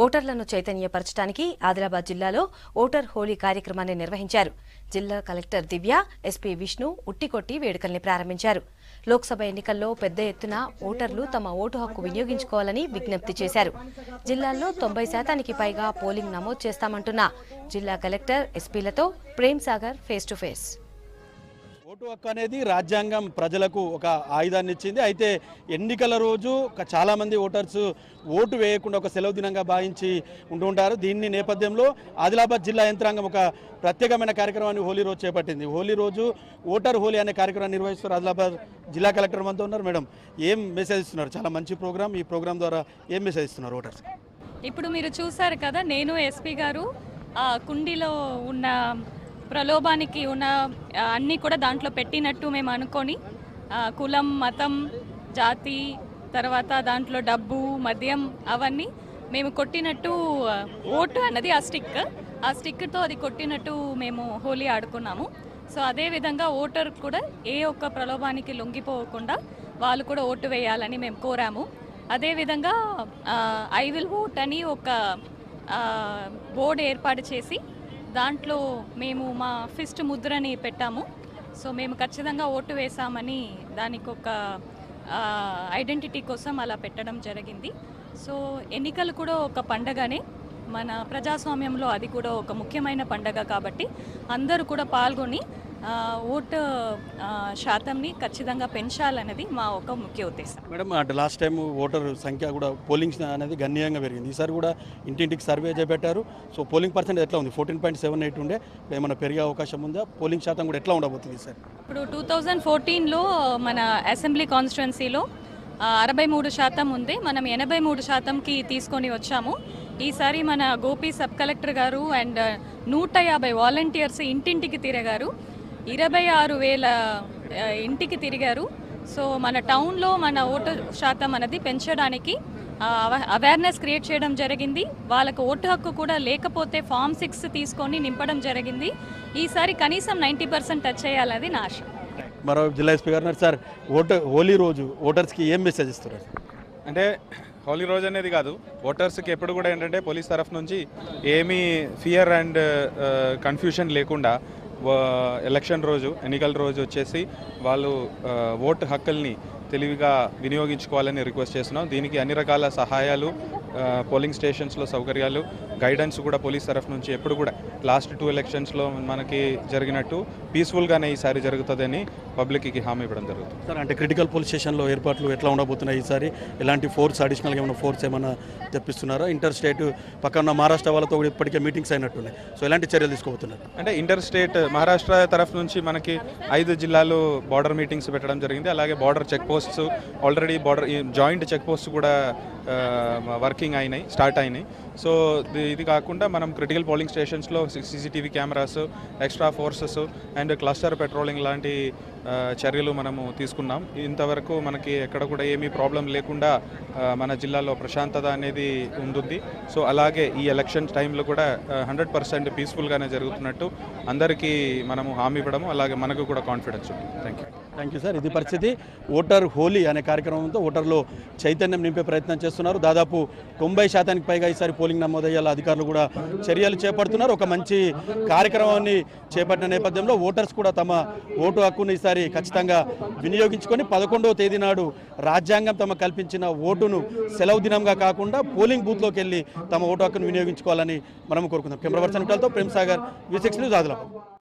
ఓటర్లను చైతన్యపరచడానికి ఆదిలాబాద్ జిల్లాలో ఓటర్ హోలీ కార్యక్రమాన్ని నిర్వహించారు. జిల్లా కలెక్టర్ దివ్య, ఎస్పీ విష్ణు ఉట్టికొట్టి వేడుకల్ని ప్రారంభించారు. లోక్సభ ఎన్నికల్లో పెద్ద ఎత్తున ఓటర్లు తమ ఓటు హక్కు వినియోగించుకోవాలని విజ్ఞప్తి చేశారు. జిల్లాల్లో 90% పైగా పోలింగ్ నమోదు చేస్తామంటున్న జిల్లా కలెక్టర్, ఎస్పీలతో Prem Sagar face to face. Vote హక్కు అనేది రాజ్యాంగం ప్రజలకు ఒక ఆయుధాన్ని ఇచ్చింది. అయితే ఎన్నికల రోజు చాలామంది ఓటర్స్ ఓటు వేయకుండా ఒక సెలవు దినంగా భావించి ఉంటుంటారు. దీన్ని నేపథ్యంలో ఆదిలాబాద్ జిల్లా యంత్రాంగం ఒక ప్రత్యేకమైన కార్యక్రమాన్ని హోలీ రోజు చేపట్టింది. హోలీ రోజు ఓటర్ హోలీ అనే కార్యక్రమాన్ని నిర్వహిస్తారు. ఆదిలాబాద్ జిల్లా కలెక్టర్ మనతో ఉన్నారు. మేడం, ఏం మెసేజ్ ఇస్తున్నారు? చాలా మంచి ప్రోగ్రామ్. ఈ ప్రోగ్రామ్ ద్వారా ఏం మెసేజ్ ఇస్తున్నారు ఓటర్స్? ఇప్పుడు మీరు చూసారు కదా, నేను ఎస్పీ గారు కుండీలో ఉన్న ప్రలోభానికి ఉన్న అన్నీ కూడా దాంట్లో పెట్టినట్టు మేము అనుకొని కులం, మతం, జాతి, తర్వాత దాంట్లో డబ్బు, మద్యం అవన్నీ మేము కొట్టినట్టు ఓటు అన్నది ఆ స్టిక్తో అది కొట్టినట్టు మేము హోలీ ఆడుకున్నాము. సో అదేవిధంగా ఓటర్ కూడా ఏ ఒక్క ప్రలోభానికి లొంగిపోకుండా వాళ్ళు కూడా ఓటు వేయాలని మేము కోరాము. అదేవిధంగా ఐ విల్ ఓట్ అని ఒక బోర్డు ఏర్పాటు చేసి దాంట్లో మేము మా ఫిస్ట్ ముద్రని పెట్టాము. సో మేము ఖచ్చితంగా ఓటు వేసామని దానికి ఒక ఐడెంటిటీ కోసం అలా పెట్టడం జరిగింది. సో ఎన్నికలు కూడా ఒక పండగనే, మన ప్రజాస్వామ్యంలో అది కూడా ఒక ముఖ్యమైన పండగ కాబట్టి అందరూ కూడా పాల్గొని ఓటు శాతంని ఖచ్చితంగా పెంచాలన్నది మా ఒక ముఖ్య ఉద్దేశం. మేడం, అంటే లాస్ట్ టైం ఓటర్ సంఖ్య కూడా పోలింగ్ అనేది గణనీయంగా పెరిగింది. ఈసారి కూడా ఇంటింటికి సర్వే చేపట్టారు. సో పోలింగ్ పర్సెంట్ ఎట్లా ఉంది? 14.78 ఉండే, ఏమైనా పెరిగే అవకాశం ఉందా? పోలింగ్ శాతం కూడా ఎట్లా ఉండబోతుంది సార్? ఇప్పుడు 2014లో మన అసెంబ్లీ కాన్స్టిట్యుయెన్సీలో 63% ఉంది. మనం 83%కి తీసుకొని వచ్చాము. ఈసారి మన గోపి సబ్ కలెక్టర్ గారు అండ్ 150 వాలంటీర్స్ ఇంటింటికి తిరిగారు. 26,000 ఇంటికి తిరిగారు. సో మన టౌన్లో మన ఓటు శాతం అనేది పెంచడానికి అవేర్నెస్ క్రియేట్ చేయడం జరిగింది. వాళ్ళకు ఓటు హక్కు కూడా లేకపోతే ఫామ్ 6 తీసుకొని నింపడం జరిగింది. ఈసారి కనీసం 90% టచ్ చేయాలనేది నా ఆశ. మరో జిల్లా ఎస్పీ గారు సార్, హోలీ రోజు ఓటర్స్కి ఏం మెసేజ్ ఇస్తారు? అంటే హోలీ రోజు అనేది కాదు, ఓటర్స్కి ఎప్పుడు కూడా ఏంటంటే పోలీస్ తరఫు నుంచి ఏమీ ఫియర్ అండ్ కన్ఫ్యూషన్ లేకుండా ఎలక్షన్ రోజు, ఎన్నికల రోజు వచ్చేసి వాళ్ళు ఓటు హక్కుల్ని తెలివిగా వినియోగించుకోవాలని రిక్వెస్ట్ చేస్తున్నాం. దీనికి అన్ని రకాల సహాయాలు, పోలింగ్ స్టేషన్స్లో సౌకర్యాలు, గైడెన్స్ కూడా పోలీస్ తరఫు నుంచి ఎప్పుడు కూడా లాస్ట్ 2 ఎలక్షన్స్లో మనకి జరిగినట్టు పీస్ఫుల్గానే ఈసారి జరుగుతుందని పబ్లిక్కి హామీ ఇవ్వడం జరుగుతుంది. సార్, అంటే క్రిటికల్ పోలీస్ స్టేషన్లో ఏర్పాట్లు ఎట్లా ఉండబోతున్నాయి ఈసారి? ఎలాంటి ఫోర్స్, అడిషనల్గా ఏమైనా ఫోర్స్ ఏమైనా తెప్పిస్తున్నారా? ఇంటర్ స్టేట్ పక్కన మహారాష్ట్ర వాళ్ళతో కూడా ఇప్పటికే మీటింగ్స్ అయినట్టున్నాయి. సో ఎలాంటి చర్యలు తీసుకోబోతున్నారు? అంటే ఇంటర్ స్టేట్ మహారాష్ట్ర తరఫు నుంచి మనకి 5 జిల్లాలు బార్డర్ మీటింగ్స్ పెట్టడం జరిగింది. అలాగే border check posts already joint check post కూడా వర్కింగ్ అయినాయి, స్టార్ట్ అయినాయి. సో ఇది కాకుండా మనం క్రిటికల్ పోలింగ్ స్టేషన్స్లో CCTV cameras, extra forces and cluster patrolling లాంటి చర్యలు మనము తీసుకున్నాం. ఇంతవరకు మనకి ఎక్కడ కూడా ఏమీ ప్రాబ్లం లేకుండా మన జిల్లాలో ప్రశాంతత అనేది ఉంటుంది. సో అలాగే ఈ ఎలక్షన్ టైంలో కూడా 100% పీస్ఫుల్గానే జరుగుతున్నట్టు అందరికీ మనము హామీ ఇవ్వడము, అలాగే మనకు కూడా కాన్ఫిడెన్స్ ఉంది. Thank you sir. ఇది పరిస్థితి. ఓటర్ హోలీ అనే కార్యక్రమంతో ఓటర్లో చైతన్యం నింపే ప్రయత్నం చేస్తున్నారు. దాదాపు 90% పైగా ఈసారి పోలింగ్ నమోదయ్యేలా అధికారులు కూడా చర్యలు చేపడుతున్నారు. ఒక మంచి కార్యక్రమాన్ని చేపట్టిన నేపథ్యంలో ఓటర్స్ కూడా తమ ఓటు హక్కును ఈసారి ఖచ్చితంగా వినియోగించుకొని 11వ తేదీ నాడు రాజ్యాంగం తమ కల్పించిన ఓటును సెలవు దినంగా కాకుండా పోలింగ్ బూత్లోకి వెళ్ళి తమ ఓటు హక్కును వినియోగించుకోవాలని మనం కోరుకుందాం. కెమెరా పర్సన్ తో ప్రేమ్ సాగర్, V6 న్యూస్, ఆదిలాబాద్.